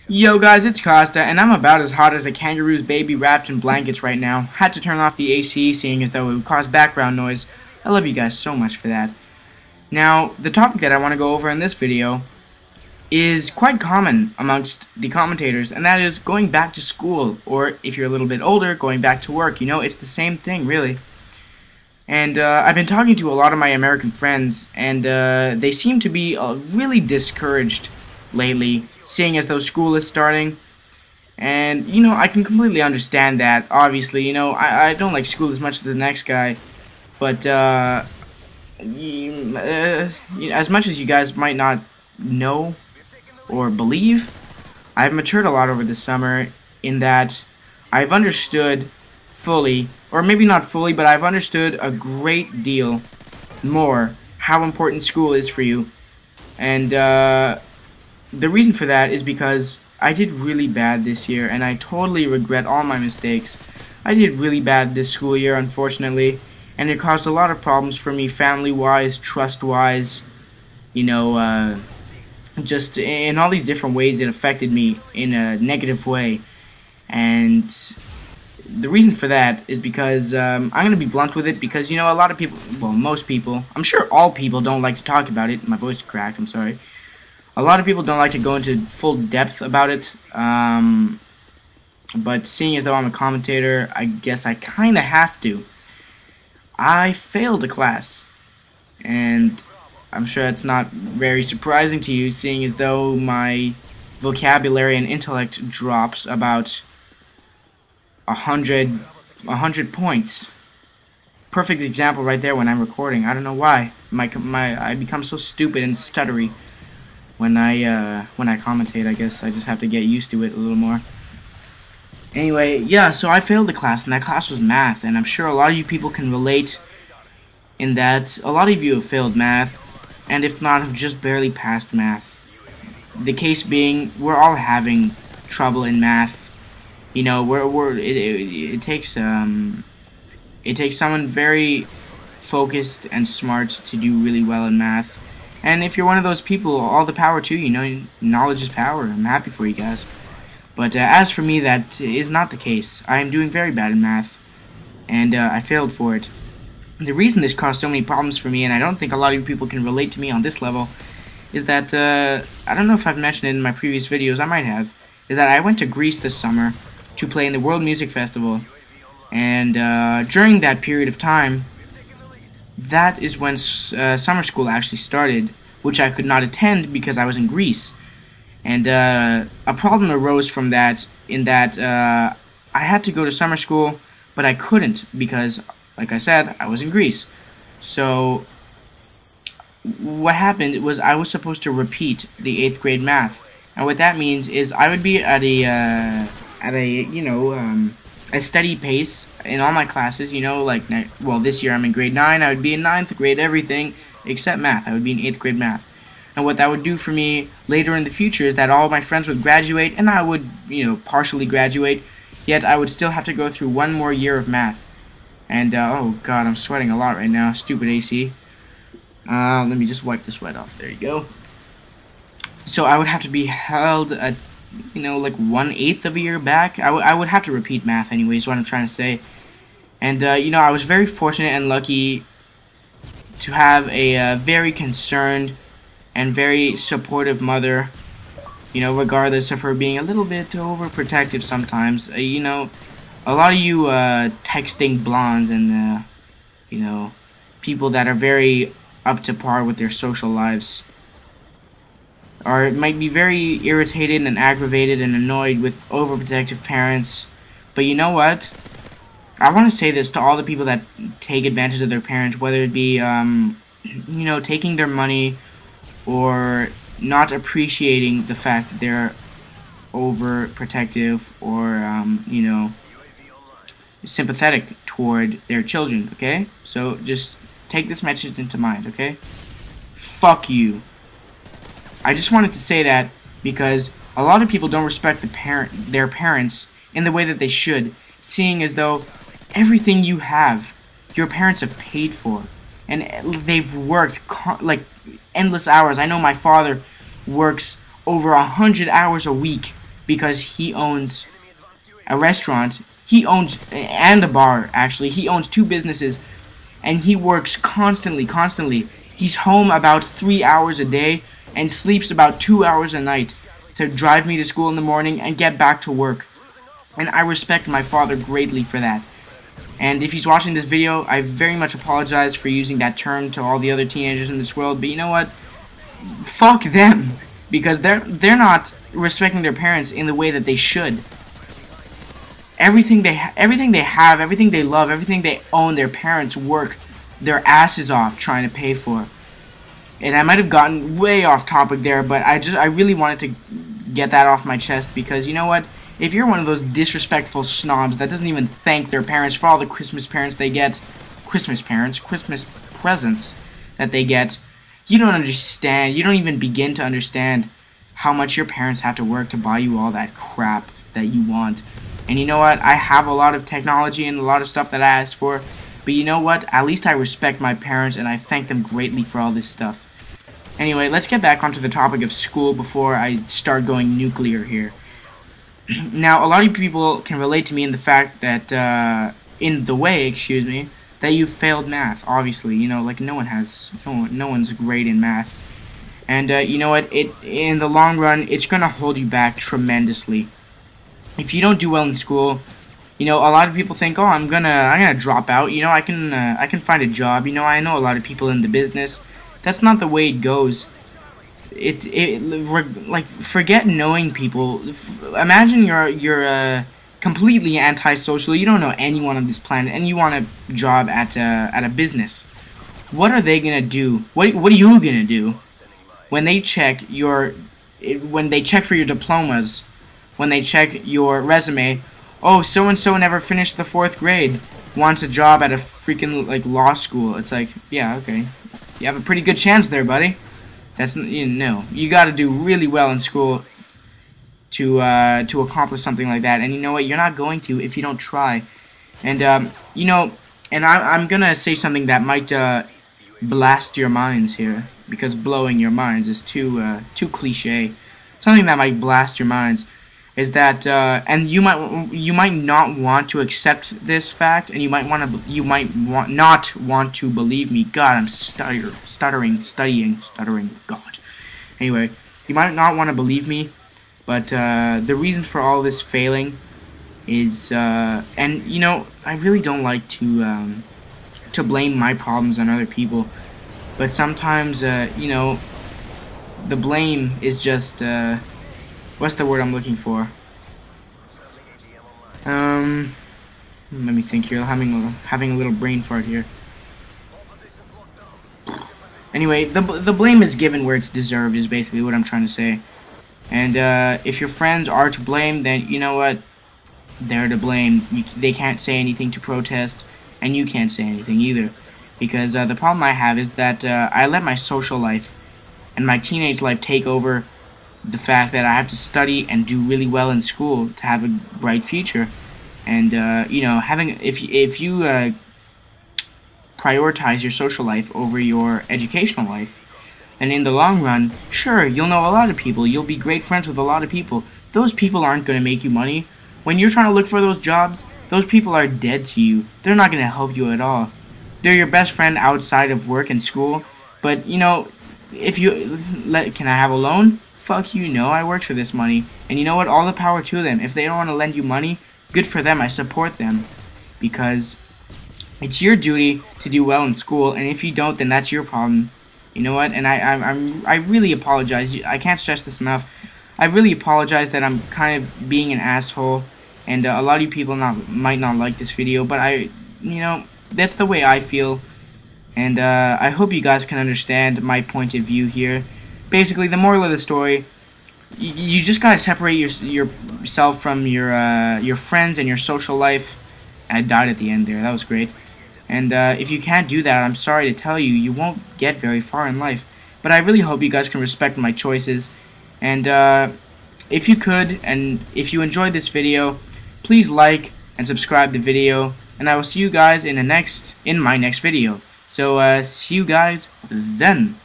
Yo guys, it's Costa, and I'm about as hot as a kangaroo's baby wrapped in blankets right now. Had to turn off the AC, seeing as though it would cause background noise. I love you guys so much for that. Now, the topic that I want to go over in this video is quite common amongst the commentators, and that is going back to school, or if you're a little bit older, going back to work. You know, it's the same thing, really. And I've been talking to a lot of my American friends, and they seem to be really discouraged lately, seeing as though school is starting. And, you know, I can completely understand that. Obviously, you know, I don't like school as much as the next guy. But, as much as you guys might not know or believe, I've matured a lot over the summer in that I've understood fully, or maybe not fully, but I've understood a great deal more how important school is for you. And, the reason for that is because I did really bad this year, and I totally regret all my mistakes. I did really bad this school year, unfortunately, and it caused a lot of problems for me family-wise, trust-wise, you know, just in all these different ways it affected me in a negative way. And the reason for that is because, I'm going to be blunt with it, because, you know, a lot of people, well, most people, I'm sure all people don't like to talk about it. My voice cracked, I'm sorry. A lot of people don't like to go into full depth about it, but seeing as though I'm a commentator, I guess I kind of have to. I failed a class, and I'm sure it's not very surprising to you, seeing as though my vocabulary and intellect drops about 100 points. Perfect example right there when I'm recording. I don't know why. I become so stupid and stuttery when I commentate. I guess I just have to get used to it a little more. Anyway, yeah, so I failed the class, and that class was math, and I'm sure a lot of you people can relate in that a lot of you have failed math, and if not, have just barely passed math. The case being, we're all having trouble in math. You know, it takes someone very focused and smart to do really well in math. And if you're one of those people, all the power to you. You know, knowledge is power. I'm happy for you guys. But as for me, that is not the case. I am doing very bad in math, and I failed for it. The reason this caused so many problems for me, and I don't think a lot of you people can relate to me on this level, is that, I don't know if I've mentioned it in my previous videos, I might have, is that I went to Greece this summer to play in the World Music Festival. And during that period of time, that is when summer school actually started, which I could not attend because I was in Greece. And a problem arose from that, in that I had to go to summer school, but I couldn't because, like I said, I was in Greece. So what happened was I was supposed to repeat the 8th grade math. And what that means is I would be at a steady pace in all my classes, you know, like, well, this year I'm in grade 9, I would be in 9th grade, everything except math. I would be in 8th grade math. And what that would do for me later in the future is that all my friends would graduate, and I would, you know, partially graduate, yet I would still have to go through one more year of math. And, oh god, I'm sweating a lot right now, stupid AC. Let me just wipe the sweat off, there you go. So I would have to be held at, you know, like 1/8 of a year back. I would have to repeat math anyway, is what I'm trying to say. And, you know, I was very fortunate and lucky to have a very concerned and very supportive mother, you know, regardless of her being a little bit overprotective sometimes. You know, a lot of you texting blondes and, you know, people that are very up to par with their social lives might be very irritated and aggravated and annoyed with overprotective parents. But you know what? I want to say this to all the people that take advantage of their parents, whether it be, you know, taking their money or not appreciating the fact that they're overprotective or, you know, sympathetic toward their children, okay? So just take this message into mind, okay? Fuck you. I just wanted to say that because a lot of people don't respect their parents in the way that they should, seeing as though everything you have, your parents have paid for, and they've worked endless hours. I know my father works over 100 hours a week because he owns a restaurant. He owns, and a bar, actually. He owns 2 businesses, and he works constantly. He's home about 3 hours a day and sleeps about 2 hours a night to drive me to school in the morning and get back to work. And I respect my father greatly for that. And if he's watching this video, I very much apologize for using that term to all the other teenagers in this world, but you know what? Fuck them, because they're not respecting their parents in the way that they should. Everything they have, everything they love, everything they own, their parents work their asses off trying to pay for. And I might have gotten way off topic there, but I really wanted to get that off my chest, because you know what? If you're one of those disrespectful snobs that doesn't even thank their parents for all the Christmas presents that they get, you don't understand. You don't even begin to understand how much your parents have to work to buy you all that crap that you want. And you know what? I have a lot of technology and a lot of stuff that I asked for, but you know what? At least I respect my parents and I thank them greatly for all this stuff. Anyway, let's get back onto the topic of school before I start going nuclear here. Now, a lot of people can relate to me in the fact that, that you failed math. Obviously, you know, like no one's great in math, and you know what? In the long run, it's gonna hold you back tremendously. If you don't do well in school, you know, a lot of people think, oh, I'm gonna drop out. You know, I can find a job. You know, I know a lot of people in the business. That's not the way it goes. Like, forget knowing people. Imagine you're completely antisocial. You don't know anyone on this planet, and you want a job at a business. What are they gonna do? What are you gonna do when they check for your diplomas, when they check your resume? Oh, so and so never finished the 4th grade, wants a job at a freaking like law school. It's like, yeah, okay, you have a pretty good chance there, buddy. That's, you know, you got to do really well in school to accomplish something like that. And you know what? You're not going to if you don't try. And you know, and I'm gonna say something that might blast your minds here, because blowing your minds is too cliche. Something that might blast your minds is that, and you might not want to accept this fact, and you might not want to believe me. God, I'm stuttering. God. Anyway, you might not want to believe me, but the reason for all this failing is, and you know, I really don't like to blame my problems on other people, but sometimes, you know, the blame is just, what's the word I'm looking for? Let me think here. Having a little brain fart here. Anyway, the blame is given where it's deserved is basically what I'm trying to say. And if your friends are to blame, then you know what? They're to blame. They can't say anything to protest, and you can't say anything either. Because the problem I have is that I let my social life and my teenage life take over the fact that I have to study and do really well in school to have a bright future. And you know, if you prioritize your social life over your educational life, and in the long run, sure, you'll know a lot of people, you'll be great friends with a lot of people. Those people aren't going to make you money. When you're trying to look for those jobs, those people are dead to you. They're not going to help you at all. They're your best friend outside of work and school, but you know, if you can I have a loan? Fuck you, no, I worked for this money. And you know what? All the power to them. If they don't want to lend you money, good for them. I support them, because it's your duty to do well in school, and if you don't, then that's your problem. You know what? And I really apologize. I can't stress this enough. I really apologize that I'm kind of being an asshole, and a lot of you people might not like this video, but you know, that's the way I feel, and I hope you guys can understand my point of view here. Basically, the moral of the story: you just gotta separate yourself from your friends and your social life. I died at the end there. That was great. And if you can't do that, I'm sorry to tell you, you won't get very far in life. But I really hope you guys can respect my choices. And if you could, and if you enjoyed this video, please like and subscribe the video. And I will see you guys in my next video. So see you guys then.